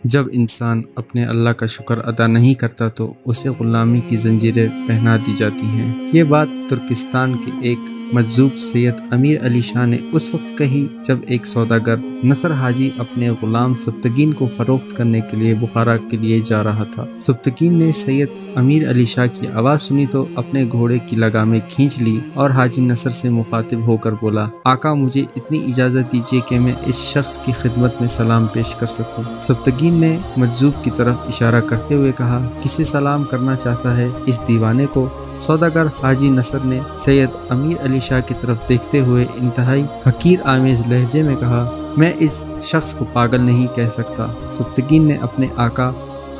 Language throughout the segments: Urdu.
جب انسان اپنے اللہ کا شکر ادا نہیں کرتا تو اسے غلامی کی زنجیریں پہنا دی جاتی ہیں۔ یہ بات ترکستان کے ایک مجذوب سید امیر علی شاہ نے اس وقت کہی جب ایک سوداگر نصر حاجی اپنے غلام سبتگین کو فروخت کرنے کے لیے بخارا کے لیے جا رہا تھا۔ سبتگین نے سید امیر علی شاہ کی آواز سنی تو اپنے گھوڑے کی لگامیں کھینچ لی اور حاجی نصر سے مخاطب ہو کر بولا، آقا مجھے اتنی اجازت دیجیے کہ میں اس شخص کی خدمت میں سلام پیش کر سکوں۔ سبتگین نے مجذوب کی طرف اشارہ کرتے ہوئے کہا، کسے سلام کرنا چاہتا ہے اس دیوانے کو؟ سوداگر حاجی نصر نے سید امیر علی شاہ کی طرف دیکھتے ہوئے انتہائی حقیر آمیز لہجے میں کہا، میں اس شخص کو پاگل نہیں کہہ سکتا۔ سبتگین نے اپنے آقا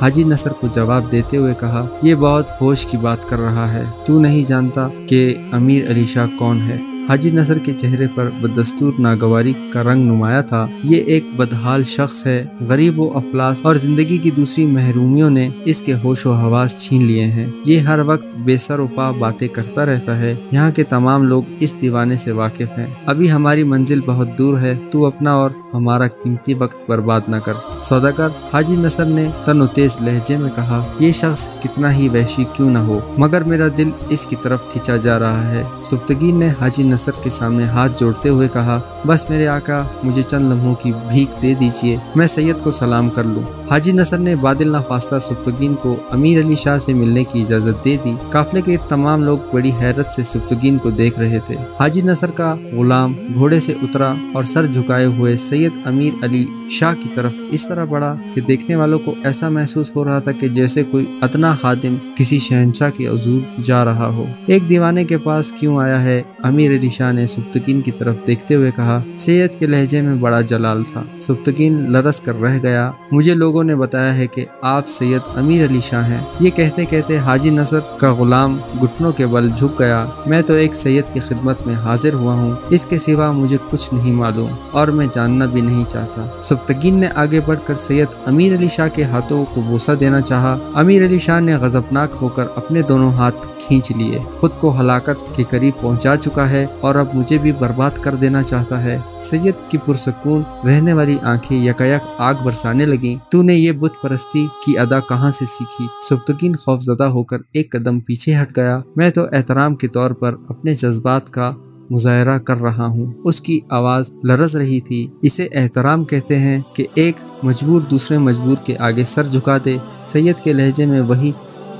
حاجی نصر کو جواب دیتے ہوئے کہا، یہ بہت ہوش کی بات کر رہا ہے، تو نہیں جانتا کہ امیر علی شاہ کون ہے؟ حاجی نصر کے چہرے پر بدستور ناگواری کا رنگ نمایاں تھا۔ یہ ایک بدحال شخص ہے، غریب و افلاس اور زندگی کی دوسری محرومیوں نے اس کے ہوش و حواس چھین لیے ہیں۔ یہ ہر وقت بے سر و پا باتیں کرتا رہتا ہے۔ یہاں کے تمام لوگ اس دیوانے سے واقف ہیں۔ ابھی ہماری منزل بہت دور ہے، تو اپنا اور ہمارا قیمتی وقت برباد نہ کر۔ سوداگر حاجی نصر نے تن و تیز لہجے میں کہا، یہ شخص کتنا ہی وحشی کیوں نہ ہو، مگر میرا دل اس کی طرف کھینچا جا رہا ہے۔ سبتگین نے حاجی نصر کے سامنے ہاتھ جوڑتے ہوئے کہا، بس میرے آقا مجھے چند لمحوں کی بھیک دے دیجیے، میں سید کو سلام کر لوں۔ حاجی نصر نے بادل نخواستہ سبتگین کو امیر علی شاہ سے ملنے کی اجازت دے دی۔ قافلے کے تمام لوگ بڑی حیرت سے سبتگین کو دیکھ رہے تھے۔ حاجی نصر کا غلام گھوڑے سے اترا اور سر جھکائے ہوئے سید امیر علی شاہ کی طرف اس طرح بڑھا کہ دیکھنے والوں کو ایسا محسوس ہو رہا تھا کہ جیسے کوئی ادنا خادم کسی شہنشاہ کے حضور جا رہا ہو۔ ایک دیوانے کے پاس کیوں آیا ہے؟ امیر علی شاہ نے سبتگین کی طرف دیکھتے ہوئے کہا۔ سید کے لہجے میں بڑا جلال تھا۔ سبتگین لرز کر رہ گیا۔ مجھے لوگوں نے بتایا ہے کہ آپ سید امیر علی شاہ ہیں۔ یہ کہتے کہتے حاجی نصر کا غلام گھٹنوں کے بل جھک گیا۔ میں تو ایک سید کی خدمت میں حاضر ہوا ہوں، اس کے سوا مجھے کچھ نہیں معلوم اور میں جاننا بھی نہیں چاہتا۔ سبتگین نے آگے بڑھ کر سید امیر علی شاہ کے ہاتھوں کو بوسہ دینا چاہا۔ امیر علی شاہ نے غضبناک ہو کر اپنے دونوں ہاتھ کھینچ لیے، خود کو ہلاکت کے قریب پہنچا چکا ہے اور اب مجھے بھی برباد کر دینا چاہتا ہے۔ سید کی پرسکون رہنے والی آنکھیں یکایک آگ برسانے لگیں۔ تو نے یہ بت پرستی کی ادا کہاں سے سیکھی؟ سبتگین خوفزدہ ہو کر ایک قدم پیچھے ہٹ گیا۔ میں تو احترام کے طور پر اپنے جذبات کا مظاہرہ کر رہا ہوں۔ اس کی آواز لرز رہی تھی۔ اسے احترام کہتے ہیں کہ ایک مجبور دوسرے مجبور کے آگے سر جھکا دے۔ سید کے لہجے میں وہی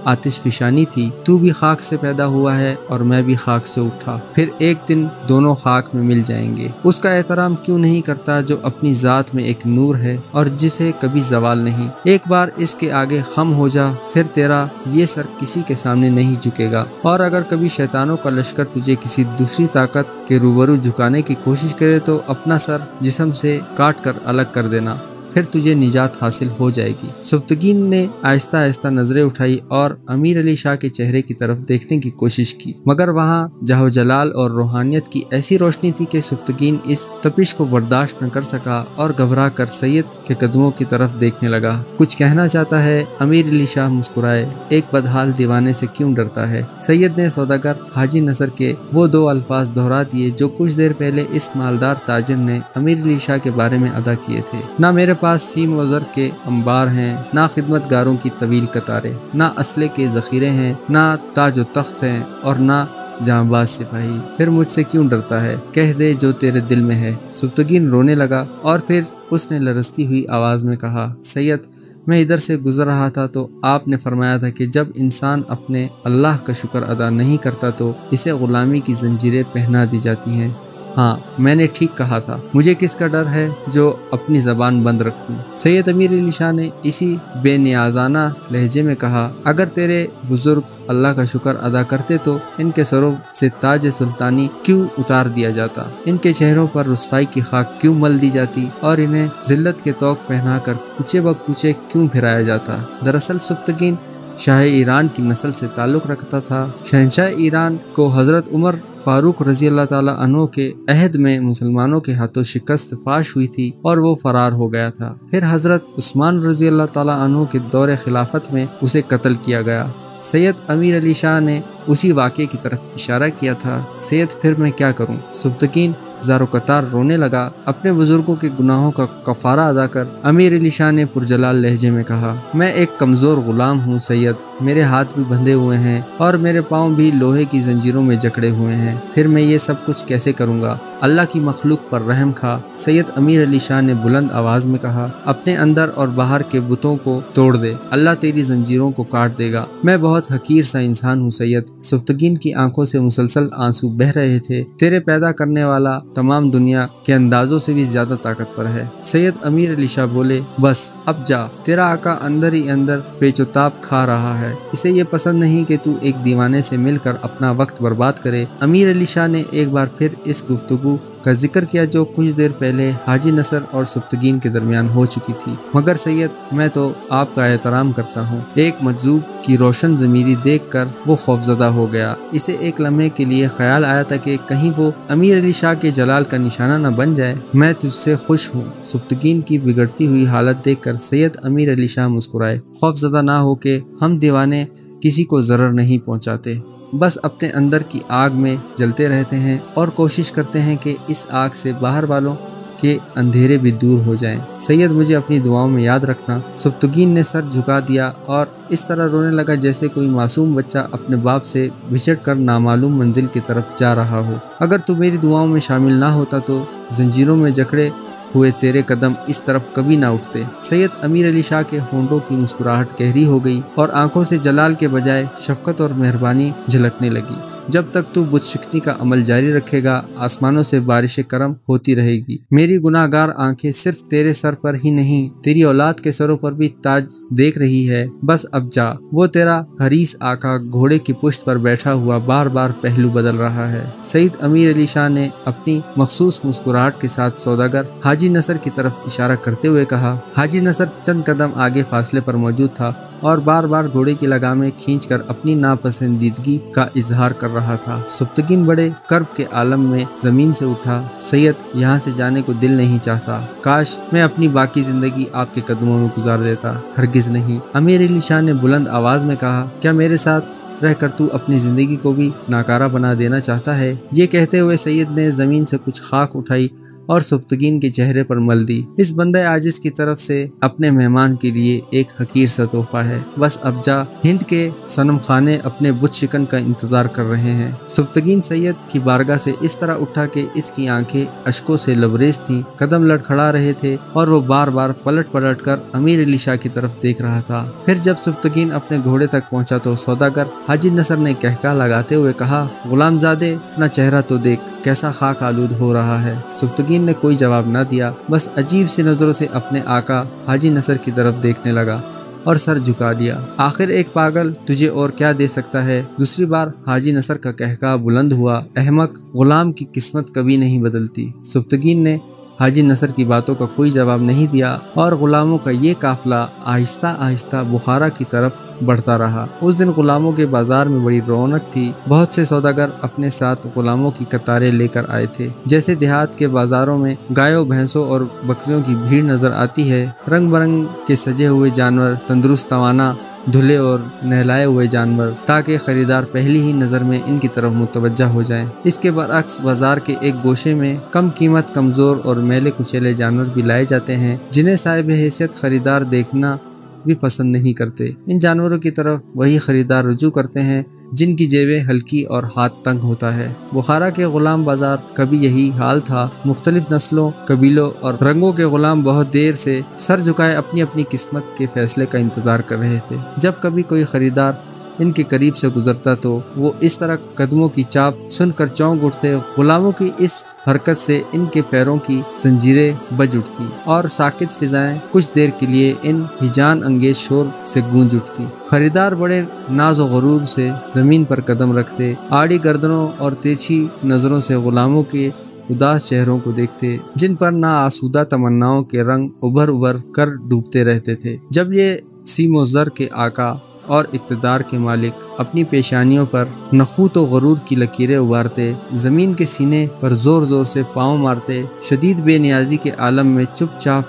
آتش فشانی تھی۔ تو بھی خاک سے پیدا ہوا ہے اور میں بھی خاک سے اٹھا، پھر ایک دن دونوں خاک میں مل جائیں گے۔ اس کا احترام کیوں نہیں کرتا جو اپنی ذات میں ایک نور ہے اور جسے کبھی زوال نہیں؟ ایک بار اس کے آگے خم ہو جا، پھر تیرا یہ سر کسی کے سامنے نہیں جھکے گا، اور اگر کبھی شیطانوں کا لشکر تجھے کسی دوسری طاقت کے روبرو جھکانے کی کوشش کرے تو اپنا سر جسم سے کاٹ کر الگ کر دینا، پھر تجھے نجات حاصل ہو جائے گی۔ سبتگین نے آہستہ آہستہ نظریں اٹھائی اور امیر علی شاہ کے چہرے کی طرف دیکھنے کی کوشش کی، مگر وہاں جاہ و جلال اور روحانیت کی ایسی روشنی تھی کہ سبتگین اس تپش کو برداشت نہ کر سکا اور گھبرا کر سید کے قدموں کی طرف دیکھنے لگا۔ کچھ کہنا چاہتا ہے؟ امیر علی شاہ مسکرائے، ایک بدحال دیوانے سے کیوں ڈرتا ہے؟ سید نے سوداگر حاجی نصر کے وہ دو الفاظ دہرا دیے جو کچھ دیر پہلے اس مالدار تاجر نے امیر علی شاہ کے بارے میں ادا کیے تھے۔ نہ میرے پاس سیم و زر کے انبار ہیں، نہ خدمت گاروں کی طویل قطاریں، نہ اسلحے کے ذخیرے ہیں، نہ تاج و تخت ہیں، اور نہ جہاں باز سپاہی۔ پھر مجھ سے کیوں ڈرتا ہے؟ کہہ دے جو تیرے دل میں ہے۔ سبتگین رونے لگا اور پھر اس نے لرزتی ہوئی آواز میں کہا، سید میں ادھر سے گزر رہا تھا تو آپ نے فرمایا تھا کہ جب انسان اپنے اللہ کا شکر ادا نہیں کرتا تو اسے غلامی کی زنجیریں پہنا دی جاتی ہیں۔ ہاں میں نے ٹھیک کہا تھا، مجھے کس کا ڈر ہے جو اپنی زبان بند رکھوں؟ سید امیر علی شاہ نے اسی بے نیازانہ لہجے میں کہا، اگر تیرے بزرگ اللہ کا شکر ادا کرتے تو ان کے سروں سے تاج سلطانی کیوں اتار دیا جاتا، ان کے چہروں پر رسوائی کی خاک کیوں مل دی جاتی اور انہیں ذلت کے طوق پہنا کر کوچے بکوچے کیوں پھرایا جاتا؟ دراصل سبتگین شاہ ایران کی نسل سے تعلق رکھتا تھا۔ شہنشاہ ایران کو حضرت عمر فاروق رضی اللہ تعالیٰ عنہ کے عہد میں مسلمانوں کے ہاتھوں شکست فاش ہوئی تھی اور وہ فرار ہو گیا تھا۔ پھر حضرت عثمان رضی اللہ تعالیٰ عنہ کے دور خلافت میں اسے قتل کیا گیا۔ سید امیر علی شاہ نے اسی واقعے کی طرف اشارہ کیا تھا۔ سید پھر میں کیا کروں؟ سبتگین زارو قطار رونے لگا۔ اپنے بزرگوں کے گناہوں کا کفارہ ادا کر امیر علی شاہ نے پرجلال لہجے میں کہا، میں ایک کمزور غلام ہوں سید، میرے ہاتھ بھی بندھے ہوئے ہیں اور میرے پاؤں بھی لوہے کی زنجیروں میں جکڑے ہوئے ہیں، پھر میں یہ سب کچھ کیسے کروں گا؟ اللہ کی مخلوق پر رحم کھا۔ سید امیر علی شاہ نے بلند آواز میں کہا، اپنے اندر اور باہر کے بتوں کو توڑ دے، اللہ تیری زنجیروں کو کاٹ دے گا۔ میں بہت حقیر سا انسان ہوں سید۔ سبتگین کی آنکھوں سے مسلسل آنسو بہہ رہے تھے۔ تیرے پیدا کرنے والا تمام دنیا کے اندازوں سے بھی زیادہ طاقتور ہے۔ سید امیر علی شاہ بولے، بس اب جا، تیرا آقا اندر ہی اندر پیچ و تاب کھا رہا ہے، اسے یہ پسند نہیں کہ تو ایک دیوانے سے مل کر اپنا وقت برباد کرے۔ امیر علی شاہ نے ایک بار پھر اس گفتگو کا ذکر کیا جو کچھ دیر پہلے حاجی نصر اور سبتگین کے درمیان ہو چکی تھی۔ مگر سید، میں تو آپ کا احترام کرتا ہوں۔ ایک مجذوب کی روشن ضمیری دیکھ کر وہ خوفزدہ ہو گیا۔ اسے ایک لمحے کے لیے خیال آیا تھا کہ کہیں وہ امیر علی شاہ کے جلال کا نشانہ نہ بن جائے۔ میں تجھ سے خوش ہوں۔ سبتگین کی بگڑتی ہوئی حالت دیکھ کر سید امیر علی شاہ مسکرائے۔ خوفزدہ نہ ہو کہ ہم دیوانے کسی کو ضرر نہیں پہنچاتے، بس اپنے اندر کی آگ میں جلتے رہتے ہیں اور کوشش کرتے ہیں کہ اس آگ سے باہر والوں کے اندھیرے بھی دور ہو جائیں۔ سید، مجھے اپنی دعاؤں میں یاد رکھنا۔ سبتگین نے سر جھکا دیا اور اس طرح رونے لگا جیسے کوئی معصوم بچہ اپنے باپ سے بچھڑ کر نامعلوم منزل کی طرف جا رہا ہو۔ اگر تو میری دعاؤں میں شامل نہ ہوتا تو زنجیروں میں جکڑے ہوئے تیرے قدم اس طرف کبھی نہ اٹھتے۔ سید امیر علی شاہ کے ہونٹوں کی مسکراہٹ گہری ہو گئی اور آنکھوں سے جلال کے بجائے شفقت اور مہربانی جھلکنے لگی۔ جب تک تو بت شکنی کا عمل جاری رکھے گا، آسمانوں سے بارش کرم ہوتی رہے گی۔ میری گناہ گار آنکھیں صرف تیرے سر پر ہی نہیں، تیری اولاد کے سروں پر بھی تاج دیکھ رہی ہے۔ بس اب جا، وہ تیرا حریص آقا گھوڑے کی پشت پر بیٹھا ہوا بار بار پہلو بدل رہا ہے۔ سید امیر علی شاہ نے اپنی مخصوص مسکراہٹ کے ساتھ سوداگر حاجی نصر کی طرف اشارہ کرتے ہوئے کہا۔ حاجی نصر چند قدم آگے فاصلے پر موجود تھا اور بار بار گھوڑے کی لگامیں کھینچ کر اپنی ناپسندیدگی کا اظہار کر رہا تھا۔ سبتگین بڑے کرب کے عالم میں زمین سے اٹھا۔ سید، یہاں سے جانے کو دل نہیں چاہتا، کاش میں اپنی باقی زندگی آپ کے قدموں میں گزار دیتا۔ ہرگز نہیں، امیر علی شاہ نے بلند آواز میں کہا، کیا میرے ساتھ رہ کر تو اپنی زندگی کو بھی ناکارہ بنا دینا چاہتا ہے؟ یہ کہتے ہوئے سید نے زمین سے کچھ خاک اٹھائی اور سبتگین کے چہرے پر مل دی۔ اس بندہ عاجز کی طرف سے اپنے مہمان کے لیے ایک حقیر سا تحفہ ہے۔ بس اب جا، ہند کے صنم خانے اپنے بت شکن کا انتظار کر رہے ہیں۔ سبتگین سید کی بارگاہ سے اس طرح اٹھا کہ اس کی آنکھیں اشکوں سے لبریز تھیں، قدم لڑکھڑا رہے تھے اور وہ بار بار پلٹ پلٹ کر امیر علی شاہ کی طرف دیکھ رہا تھا۔ پھر جب سبتگین اپنے گھوڑے تک پہنچا تو سوداگر حاجی نصر نے کہکا لگاتے ہوئے کہا، غلام زادے، اپنا چہرہ تو دیکھ، کیسا خاک آلود ہو رہا ہے۔ سبتگین نے کوئی جواب نہ دیا، بس عجیب سی نظروں سے اپنے آقا حاجی نصر کی طرف دیکھنے لگا اور سر جھکا دیا۔ آخر ایک پاگل تجھے اور کیا دے سکتا ہے؟ دوسری بار حاجی نصر کا کہکا بلند ہوا، احمق، غلام کی قسمت کبھی نہیں بدلتی۔ سبتگین نے حاجی نصر کی باتوں کا کوئی جواب نہیں دیا اور غلاموں کا یہ قافلہ آہستہ آہستہ بخارا کی طرف بڑھتا رہا۔ اس دن غلاموں کے بازار میں بڑی رونق تھی۔ بہت سے سوداگر اپنے ساتھ غلاموں کی قطاریں لے کر آئے تھے۔ جیسے دیہات کے بازاروں میں گایوں، بھینسوں اور بکریوں کی بھیڑ نظر آتی ہے، رنگ برنگ کے سجے ہوئے جانور، تندرست توانا، دھلے اور نہلائے ہوئے جانور، تاکہ خریدار پہلی ہی نظر میں ان کی طرف متوجہ ہو جائیں۔ اس کے برعکس بازار کے ایک گوشے میں کم قیمت، کمزور اور میلے کچیلے جانور بھی لائے جاتے ہیں جنہیں صاحب حیثیت خریدار دیکھنا بھی پسند نہیں کرتے۔ ان جانوروں کی طرف وہی خریدار رجوع کرتے ہیں جن کی جیبیں ہلکی اور ہاتھ تنگ ہوتا ہے۔ بخارا کے غلام بازار کا بھی یہی حال تھا۔ مختلف نسلوں، قبیلوں اور رنگوں کے غلام بہت دیر سے سر جھکائے اپنی اپنی قسمت کے فیصلے کا انتظار کر رہے تھے۔ جب کبھی کوئی خریدار ان کے قریب سے گزرتا تو وہ اس طرح قدموں کی چاپ سن کر چونک اٹھتے۔ غلاموں کی اس حرکت سے ان کے پیروں کی زنجیریں بج اٹھتی اور ساکت فضائیں کچھ دیر کے لیے ان ہیجان انگیز شور سے گونج اٹھتی۔ خریدار بڑے ناز و غرور سے زمین پر قدم رکھتے، آڑی گردنوں اور تیرچھی نظروں سے غلاموں کے اداس چہروں کو دیکھتے جن پر ناآسودہ تمناؤں کے رنگ ابھر ابھر کر ڈوبتے رہتے تھے۔ جب یہ سیم و زر کے آقا اور اقتدار کے مالک اپنی پیشانیوں پر نخوت و غرور کی لکیریں ابھارتے، زمین کے سینے پر زور زور سے پاؤں مارتے، شدید بے نیازی کے عالم میں چپ چاپ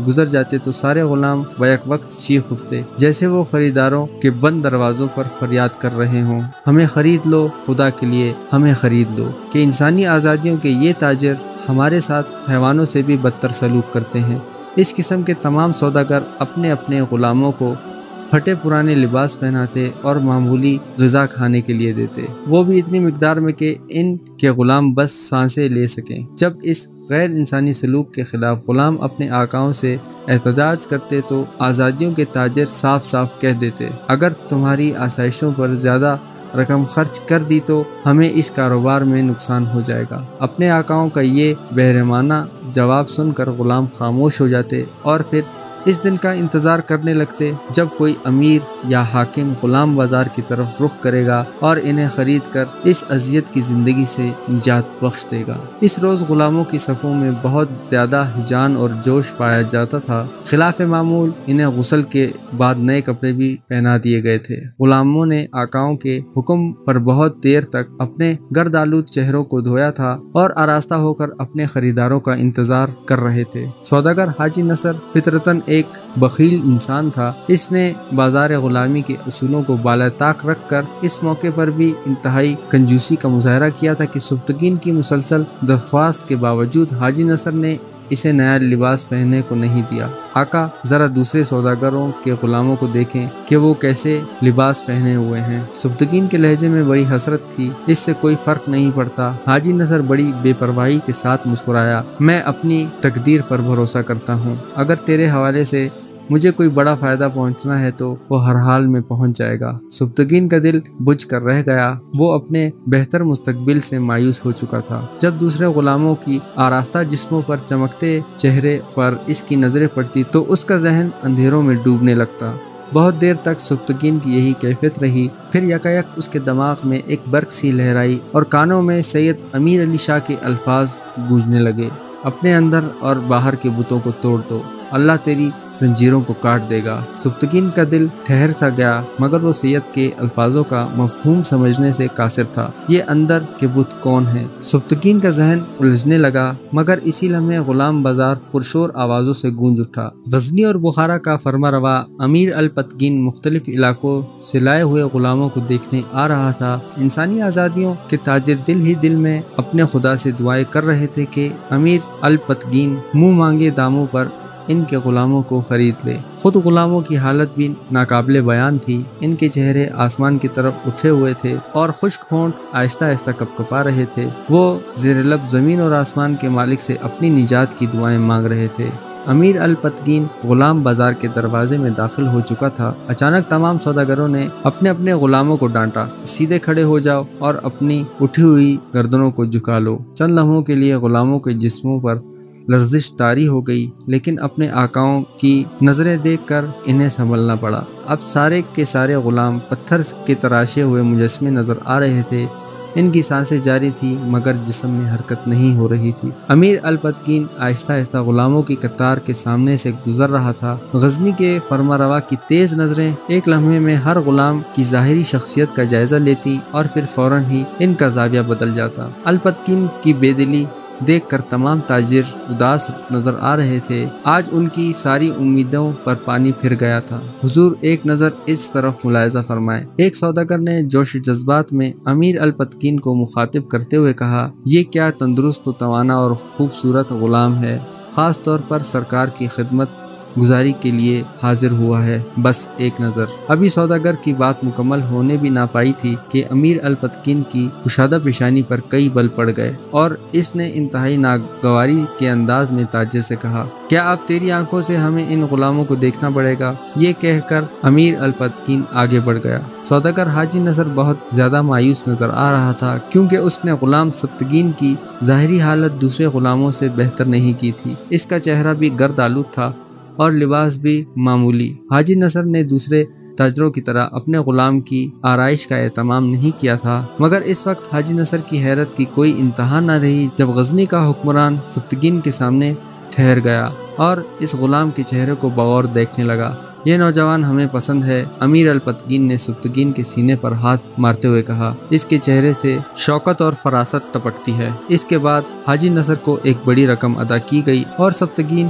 گزر جاتے تو سارے غلام بیک وقت چیخ اٹھتے، جیسے وہ خریداروں کے بند دروازوں پر فریاد کر رہے ہوں، ہمیں خرید لو، خدا کے لیے ہمیں خرید لو۔ کہ انسانی آزادیوں کے یہ تاجر ہمارے ساتھ حیوانوں سے بھی بدتر سلوک کرتے ہیں۔ اس قسم کے تمام سوداگر اپنے اپنے غلاموں کو پھٹے پرانے لباس پہناتے اور معمولی غذا کھانے کے لیے دیتے، وہ بھی اتنی مقدار میں کہ ان کے غلام بس سانسیں لے سکیں۔ جب اس غیر انسانی سلوک کے خلاف غلام اپنے آقاؤں سے احتجاج کرتے تو آزادیوں کے تاجر صاف صاف کہہ دیتے، اگر تمہاری آسائشوں پر زیادہ رقم خرچ کر دی تو ہمیں اس کاروبار میں نقصان ہو جائے گا۔ اپنے آقاؤں کا یہ بہرمانہ جواب سن کر غلام خاموش ہو جاتے اور پھر اس دن کا انتظار کرنے لگتے جب کوئی امیر یا حاکم غلام بازار کی طرف رخ کرے گا اور انہیں خرید کر اس اذیت کی زندگی سے نجات بخش دے گا۔ اس روز غلاموں کی صفوں میں بہت زیادہ ہیجان اور جوش پایا جاتا تھا۔ خلاف معمول انہیں غسل کے بعد نئے کپڑے بھی پہنا دیے گئے تھے۔ غلاموں نے آقاؤں کے حکم پر بہت دیر تک اپنے گرد آلود چہروں کو دھویا تھا اور آراستہ ہو کر اپنے خریداروں کا انتظار کر رہے تھے۔ سوداگر حاجی نصر فطرتاً ایک بخیل انسان تھا۔ اس نے بازار غلامی کے اصولوں کو بالاتاق رکھ کر اس موقع پر بھی انتہائی کنجوسی کا مظاہرہ کیا تھا کہ سبتگین کی مسلسل درخواست کے باوجود حاجی نصر نے اسے نیا لباس پہننے کو نہیں دیا۔ آقا ذرا دوسرے سوداگروں کے غلاموں کو دیکھیں کہ وہ کیسے لباس پہنے ہوئے ہیں۔ سبتگین کے لہجے میں بڑی حسرت تھی، اس سے کوئی فرق نہیں پڑتا۔ حاجی نصر بڑی بے پرواہی کے ساتھ مسکرایا، میں اپنی تقدیر پر بھروسہ کرتا ہوں، اگر تیرے حوالے سے مجھے کوئی بڑا فائدہ پہنچنا ہے تو وہ ہر حال میں پہنچ جائے گا۔ سبتگین کا دل بجھ کر رہ گیا، وہ اپنے بہتر مستقبل سے مایوس ہو چکا تھا۔ جب دوسرے غلاموں کی آراستہ جسموں پر چمکتے چہرے پر اس کی نظریں پڑتی تو اس کا ذہن اندھیروں میں ڈوبنے لگتا۔ بہت دیر تک سبتگین کی یہی کیفیت رہی، پھر یکایک اس کے دماغ میں ایک برق سی لہرائی اور کانوں میں سید امیر علی شاہ کے الفاظ گونجنے لگے، اپنے اندر اور باہر کے بتوں کو توڑ دو، اللہ تیری زنجیروں کو کاٹ دے گا۔ سبتگین کا دل ٹھہر سا گیا، مگر وہ سید کے الفاظوں کا مفہوم سمجھنے سے قاصر تھا۔ یہ اندر کے بت کون ہیں؟ سبتگین کا ذہن الجھنے لگا، مگر اسی لمحے غلام بازار پرشور آوازوں سے گونج اٹھا۔ غزنی اور بخارا کا فرما روا امیر الپتگین مختلف علاقوں سے لائے ہوئے غلاموں کو دیکھنے آ رہا تھا۔ انسانی آزادیوں کے تاجر دل ہی دل میں اپنے خدا سے دعائیں کر رہے تھے کہ امیر الپتگین منہ مانگے داموں پر ان کے غلاموں کو خرید لے۔ خود غلاموں کی حالت بھی ناقابل بیان تھی، ان کے چہرے آسمان کی طرف اٹھے ہوئے تھے اور خشک ہونٹ آہستہ آہستہ کپکپا رہے تھے۔ وہ زیر لب زمین اور آسمان کے مالک سے اپنی نجات کی دعائیں مانگ رہے تھے۔ امیر الپتگین غلام بازار کے دروازے میں داخل ہو چکا تھا۔ اچانک تمام سوداگروں نے اپنے اپنے غلاموں کو ڈانٹا، سیدھے کھڑے ہو جاؤ اور اپنی اٹھی ہوئی گردنوں کو جھکا لو۔ چند لمحوں کے لیے غلاموں کے جسموں پر لرزش طاری ہو گئی، لیکن اپنے آقاؤں کی نظریں دیکھ کر انہیں سنبھلنا پڑا۔ اب سارے کے سارے غلام پتھر کے تراشے ہوئے مجسمے نظر آ رہے تھے، ان کی سانسیں جاری تھی مگر جسم میں حرکت نہیں ہو رہی تھی۔ امیر الپتگین آہستہ آہستہ غلاموں کی قطار کے سامنے سے گزر رہا تھا۔ غزنی کے فرما روا کی تیز نظریں ایک لمحے میں ہر غلام کی ظاہری شخصیت کا جائزہ لیتی اور پھر فوراً ہی ان کا زاویہ بدل جاتا۔ الپتگین کی بے دلی دیکھ کر تمام تاجر اداس نظر آ رہے تھے، آج ان کی ساری امیدوں پر پانی پھر گیا تھا۔ حضور ایک نظر اس طرف ملاحظہ فرمائے۔ ایک سوداگر نے جوش جذبات میں امیر الپتگین کو مخاطب کرتے ہوئے کہا، یہ کیا تندرست و توانا اور خوبصورت غلام ہے، خاص طور پر سرکار کی خدمت گزاری کے لیے حاضر ہوا ہے، بس ایک نظر۔ ابھی سوداگر کی بات مکمل ہونے بھی نہ پائی تھی کہ امیر الپتگین کی کشادہ پیشانی پر کئی بل پڑ گئے اور اس نے انتہائی ناگواری کے انداز میں تاجر سے کہا، کیا اب تیری آنکھوں سے ہمیں ان غلاموں کو دیکھنا پڑے گا؟ یہ کہہ کر امیر الپتگین آگے بڑھ گیا۔ سوداگر حاجی نصر بہت زیادہ مایوس نظر آ رہا تھا، کیونکہ اس نے غلام سبتگین کی ظاہری حالت دوسرے غلاموں سے بہتر نہیں کی تھی۔ اس کا چہرہ بھی گرد آلود تھا اور لباس بھی معمولی۔ حاجی نصر نے دوسرے تاجروں کی طرح اپنے غلام کی آرائش کا اہتمام نہیں کیا تھا، مگر اس وقت حاجی نصر کی حیرت کی کوئی انتہا نہ رہی جب غزنی کا حکمران سبتگین کے سامنے ٹھہر گیا اور اس غلام کے چہرے کو بغور دیکھنے لگا۔ یہ نوجوان ہمیں پسند ہے، امیر الپتگین نے سبتگین کے سینے پر ہاتھ مارتے ہوئے کہا، اس کے چہرے سے شوکت اور فراست ٹپکتی ہے۔ اس کے بعد حاجی نصر کو ایک بڑی رقم ادا کی گئی اور سبتگین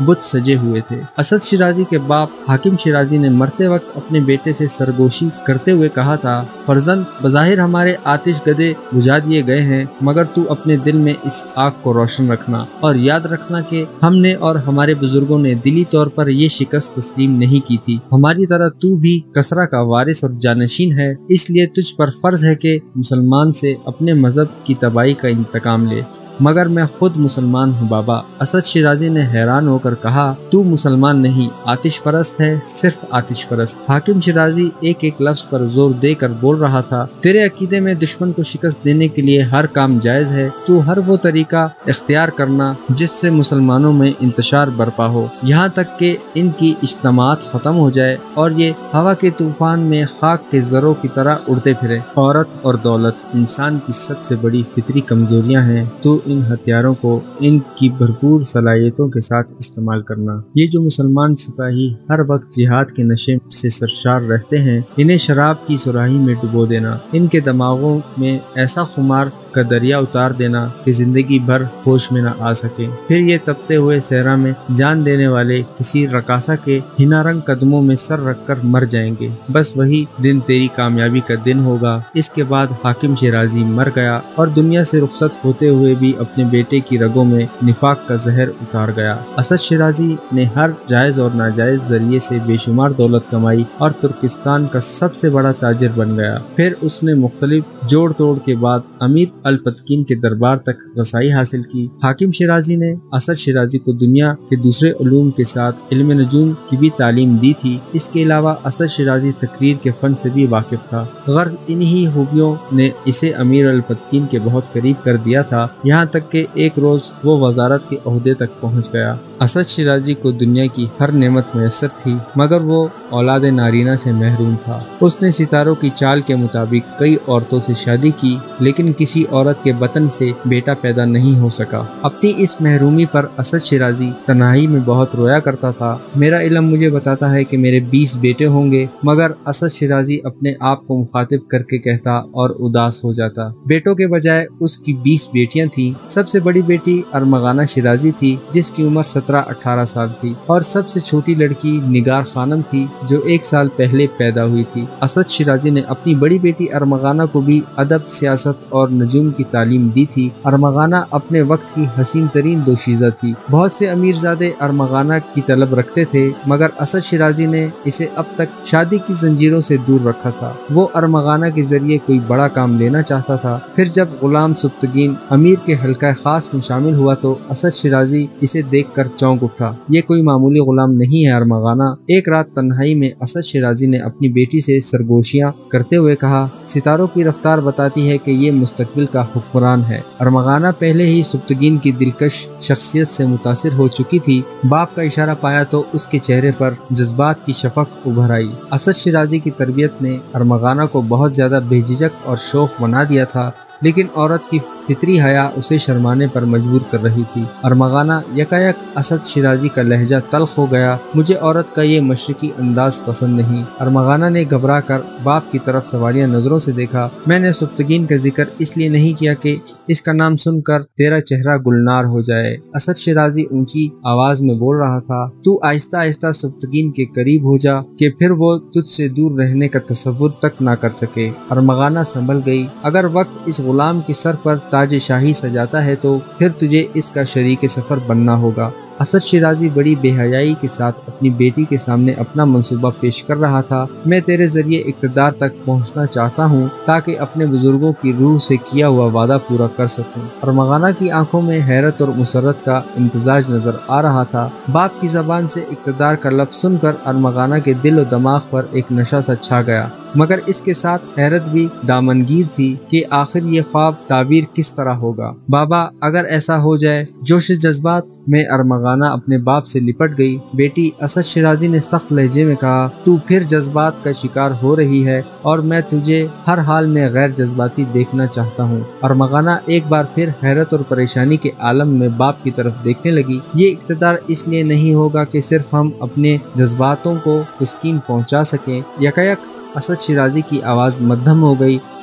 بت سجے ہوئے تھے۔ اسد شیرازی کے باپ حاکم شیرازی نے مرتے وقت اپنے بیٹے سے سرگوشی کرتے ہوئے کہا تھا، فرزند، بظاہر ہمارے آتش گدے بجھا دیے گئے ہیں، مگر تو اپنے دل میں اس آگ کو روشن رکھنا اور یاد رکھنا کہ ہم نے اور ہمارے بزرگوں نے دلی طور پر یہ شکست تسلیم نہیں کی تھی۔ ہماری طرح تو بھی کسرا کا وارث اور جانشین ہے، اس لیے تجھ پر فرض ہے کہ مسلمان سے اپنے مذہب کی تباہی کا انتقام لے۔ مگر میں خود مسلمان ہوں بابا۔ اسد شیرازی نے حیران ہو کر کہا، تو مسلمان نہیں، آتش پرست ہے، صرف آتش پرست۔ حاکم شیرازی ایک ایک لفظ پر زور دے کر بول رہا تھا، تیرے عقیدے میں دشمن کو شکست دینے کے لیے ہر کام جائز ہے، تو ہر وہ طریقہ اختیار کرنا جس سے مسلمانوں میں انتشار برپا ہو، یہاں تک کہ ان کی اجتماعات ختم ہو جائے اور یہ ہوا کے طوفان میں خاک کے ذروں کی طرح اڑتے پھرے۔ عورت اور دولت انسان کی سب سے بڑی فطری کمزوریاں ہیں، تو ان ہتھیاروں کو ان کی بھرپور صلاحیتوں کے ساتھ استعمال کرنا۔ یہ جو مسلمان سپاہی ہر وقت جہاد کے نشے سے سرشار رہتے ہیں، انہیں شراب کی سراہی میں ڈبو دینا، ان کے دماغوں میں ایسا خمار کا دریا اتار دینا کہ زندگی بھر ہوش میں نہ آ سکے، پھر یہ تپتے ہوئے صحرا میں جان دینے والے کسی رقاصہ کے ہنا رنگ قدموں میں سر رکھ کر مر جائیں گے۔ بس وہی دن تیری کامیابی کا دن ہوگا۔ اس کے بعد حاکم شیرازی مر گیا اور دنیا سے رخصت ہوتے ہوئے بھی اپنے بیٹے کی رگوں میں نفاق کا زہر اتار گیا۔ اسد شیرازی نے ہر جائز اور ناجائز ذریعے سے بے شمار دولت کمائی اور ترکستان کا سب سے بڑا تاجر بن گیا۔ پھر اس نے مختلف جوڑ توڑ کے بعد امیر الپتکین کے دربار تک رسائی حاصل کی۔ حاکم شیرازی نے اسد شیرازی کو دنیا کے دوسرے علوم کے ساتھ علم نجوم کی بھی تعلیم دی تھی۔ اس کے علاوہ اسد شیرازی تقریر کے فن سے بھی واقف تھا، غرض انہی خوبیوں نے اسے امیر الپتکین کے بہت قریب کر دیا تھا، یہاں تک کہ ایک روز وہ وزارت کے عہدے تک پہنچ گیا۔ اسد شیرازی کو دنیا کی ہر نعمت میسر تھی، مگر وہ اولاد نارینہ سے محروم تھا۔ اس نے ستاروں کی چال کے مطابق کئی عورتوں سے شادی کی، لیکن کسی عورت کے بطن سے بیٹا پیدا نہیں ہو سکا۔ اپنی اس محرومی پر اسد شیرازی تنہائی میں بہت رویا کرتا تھا۔ میرا علم مجھے بتاتا ہے کہ میرے 20 بیٹے ہوں گے، مگر اسد شیرازی اپنے آپ کو مخاطب کر کے کہتا اور اداس ہو جاتا۔ بیٹوں کے بجائے اس کی 20 بیٹیاں تھیں۔ سب سے بڑی بیٹی ارمغانہ شیرازی تھی، جس کی عمر 17-18 سال تھی، اور سب سے چھوٹی لڑکی نگار خانم تھی، جو 1 سال پہلے پیدا ہوئی تھی۔ اسد شیرازی نے اپنی بڑی بیٹی ارمغانہ کو بھی ادب، سیاست اور نجوم کی تعلیم دی تھی۔ ارمغانہ اپنے وقت کی حسین ترین دوشیزہ تھی۔ بہت سے امیرزادے ارمغانہ کی طلب رکھتے تھے، مگر اسد شیرازی نے اسے اب تک شادی کی زنجیروں سے دور رکھا تھا۔ وہ ارمغانہ کے ذریعے کوئی بڑا کام لینا چاہتا تھا۔ پھر جب غلام سبتگین امیر کے حلقہ خاص میں شامل ہوا تو اسد شیرازی اسے دیکھ کر چونک اٹھا۔ یہ کوئی معمولی غلام نہیں ہے ارمغانہ۔ ایک رات تنہائی میں اسد شیرازی نے اپنی بیٹی سے سرگوشیاں کرتے ہوئے کہا، ستاروں کی رفتار بتاتی ہے کہ یہ مستقبل کا حکمران ہے۔ ارمغانہ پہلے ہی سبتگین کی دلکش شخصیت سے متاثر ہو چکی تھی۔ باپ کا اشارہ پایا تو اس کے چہرے پر جذبات کی شفق ابھر آئی۔ اسد شیرازی کی تربیت نے ارمغانہ کو بہت زیادہ بے جھجک اور شوخ بنا دیا تھا، لیکن عورت کی فطری حیا اسے شرمانے پر مجبور کر رہی تھی۔ ارمغانہ یکایک اسد شیرازی کا لہجہ تلخ ہو گیا۔ مجھے عورت کا یہ مشرقی انداز پسند نہیں۔ ارمغانہ نے گھبرا کر باپ کی طرف سوالیہ نظروں سے دیکھا۔ میں نے سبتگین کا ذکر اس لیے نہیں کیا کہ اس کا نام سن کر تیرا چہرہ گلنار ہو جائے۔ اسد شیرازی اونچی آواز میں بول رہا تھا، تو آہستہ آہستہ سبتگین کے قریب ہو جا کہ پھر وہ تجھ سے دور رہنے کا تصور تک نہ کر سکے۔ ارمغانہ سنبھل گئی۔ اگر وقت اس غلام کے سر پر تاج شاہی سجاتا ہے تو پھر تجھے اس کا شریک سفر بننا ہوگا۔ اسد شیرازی بڑی بے حیائی کے ساتھ اپنی بیٹی کے سامنے اپنا منصوبہ پیش کر رہا تھا۔ میں تیرے ذریعے اقتدار تک پہنچنا چاہتا ہوں تاکہ اپنے بزرگوں کی روح سے کیا ہوا وعدہ پورا کر سکوں۔ ارمغانہ کی آنکھوں میں حیرت اور مسرت کا امتزاج نظر آ رہا تھا۔ باپ کی زبان سے اقتدار کا لفظ سن کر ارمغانہ کے دل و دماغ پر ایک نشہ سا چھا گیا، مگر اس کے ساتھ حیرت بھی دامنگیر تھی کہ آخر یہ خواب تعبیر کس طرح ہوگا۔ بابا، اگر ایسا ہو جائے۔ جوش جذبات میں ارمغانہ اپنے باپ سے لپٹ گئی۔ بیٹی، اسد شیرازی نے سخت لہجے میں کہا، تو پھر جذبات کا شکار ہو رہی ہے اور میں تجھے ہر حال میں غیر جذباتی دیکھنا چاہتا ہوں۔ ارمغانہ ایک بار پھر حیرت اور پریشانی کے عالم میں باپ کی طرف دیکھنے لگی۔ یہ اقتدار اس لیے نہیں ہوگا کہ صرف ہم اپنے جذباتوں کو تسکین پہنچا سکیں۔ یکایک اسد شیرازی کی آواز مدھم ہو گئی۔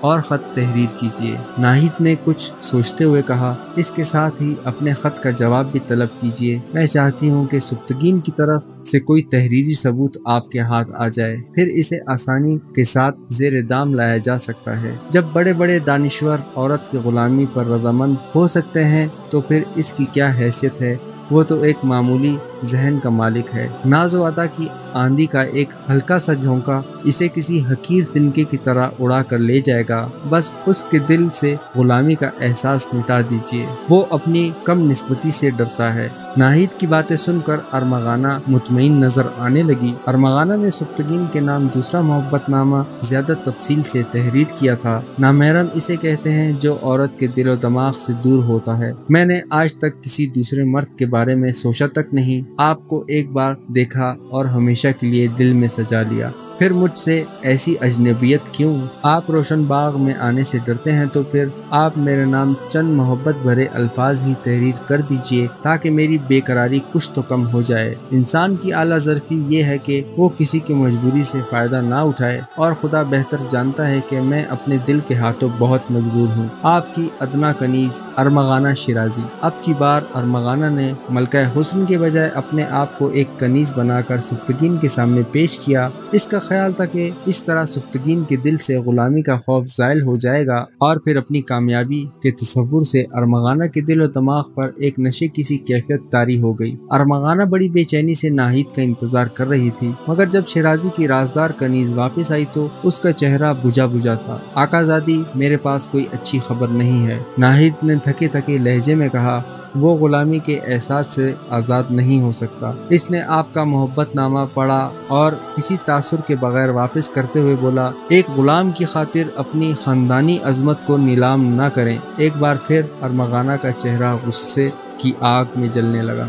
اور خط تحریر کیجیے۔ ناہید نے کچھ سوچتے ہوئے کہا، اس کے ساتھ ہی اپنے خط کا جواب بھی طلب کیجیے۔ میں چاہتی ہوں کہ سبکتگین کی طرف سے کوئی تحریری ثبوت آپ کے ہاتھ آ جائے، پھر اسے آسانی کے ساتھ زیر دام لایا جا سکتا ہے۔ جب بڑے بڑے دانشور عورت کی غلامی پر رضامند ہو سکتے ہیں تو پھر اس کی کیا حیثیت ہے؟ وہ تو ایک معمولی ذہن کا مالک ہے۔ ناز و عطا کی آندھی کا ایک ہلکا سا جھونکا اسے کسی حقیر تنکے کی طرح اڑا کر لے جائے گا۔ بس اس کے دل سے غلامی کا احساس مٹا دیجیے۔ وہ اپنی کم نسبتی سے ڈرتا ہے۔ ناہید کی باتیں سن کر ارمغانہ مطمئن نظر آنے لگی۔ ارمغانہ نے سبکتگین کے نام دوسرا محبت نامہ زیادہ تفصیل سے تحریر کیا تھا۔ نامحرم اسے کہتے ہیں جو عورت کے دل و دماغ سے دور ہوتا ہے۔ میں نے آج تک کسی دوسرے مرد کے بارے میں سوچا تک نہیں۔ آپ کو ایک بار دیکھا اور ہمیشہ کے لیے دل میں سجا لیا، پھر مجھ سے ایسی اجنبیت کیوں؟ آپ روشن باغ میں آنے سے ڈرتے ہیں تو پھر آپ میرے نام چند محبت بھرے الفاظ ہی تحریر کر دیجئے تاکہ میری بے قراری کچھ تو کم ہو جائے۔ انسان کی اعلیٰ ظرفی یہ ہے کہ وہ کسی کی مجبوری سے فائدہ نہ اٹھائے، اور خدا بہتر جانتا ہے کہ میں اپنے دل کے ہاتھوں بہت مجبور ہوں۔ آپ کی ادنا کنیز ارمغانہ شیرازی۔ اب کی بار ارمغانہ نے ملکہ حسن کے بجائے اپنے آپ کو ایک کنیز بنا کر سبکتگین کے سامنے پیش کیا۔ اس کا خیال تھا کہ اس طرح سبکتگین کے دل سے غلامی کا خوف زائل ہو جائے گا، اور پھر اپنی کامیابی کے تصور سے ارمغانہ کے دل و دماغ پر ایک نشے کی سی کیفیت طاری ہو گئی۔ ارمغانہ بڑی بے چینی سے ناہید کا انتظار کر رہی تھی، مگر جب شیرازی کی رازدار کنیز واپس آئی تو اس کا چہرہ بجھا بجھا تھا۔ آقا زادی، میرے پاس کوئی اچھی خبر نہیں ہے، ناہید نے تھکے تھکے لہجے میں کہا۔ وہ غلامی کے احساس سے آزاد نہیں ہو سکتا۔ اس نے آپ کا محبت نامہ پڑھا اور کسی تاثر کے بغیر واپس کرتے ہوئے بولا، ایک غلام کی خاطر اپنی خاندانی عظمت کو نیلام نہ کریں۔ ایک بار پھر ارمغانہ کا چہرہ غصے کی آگ میں جلنے لگا۔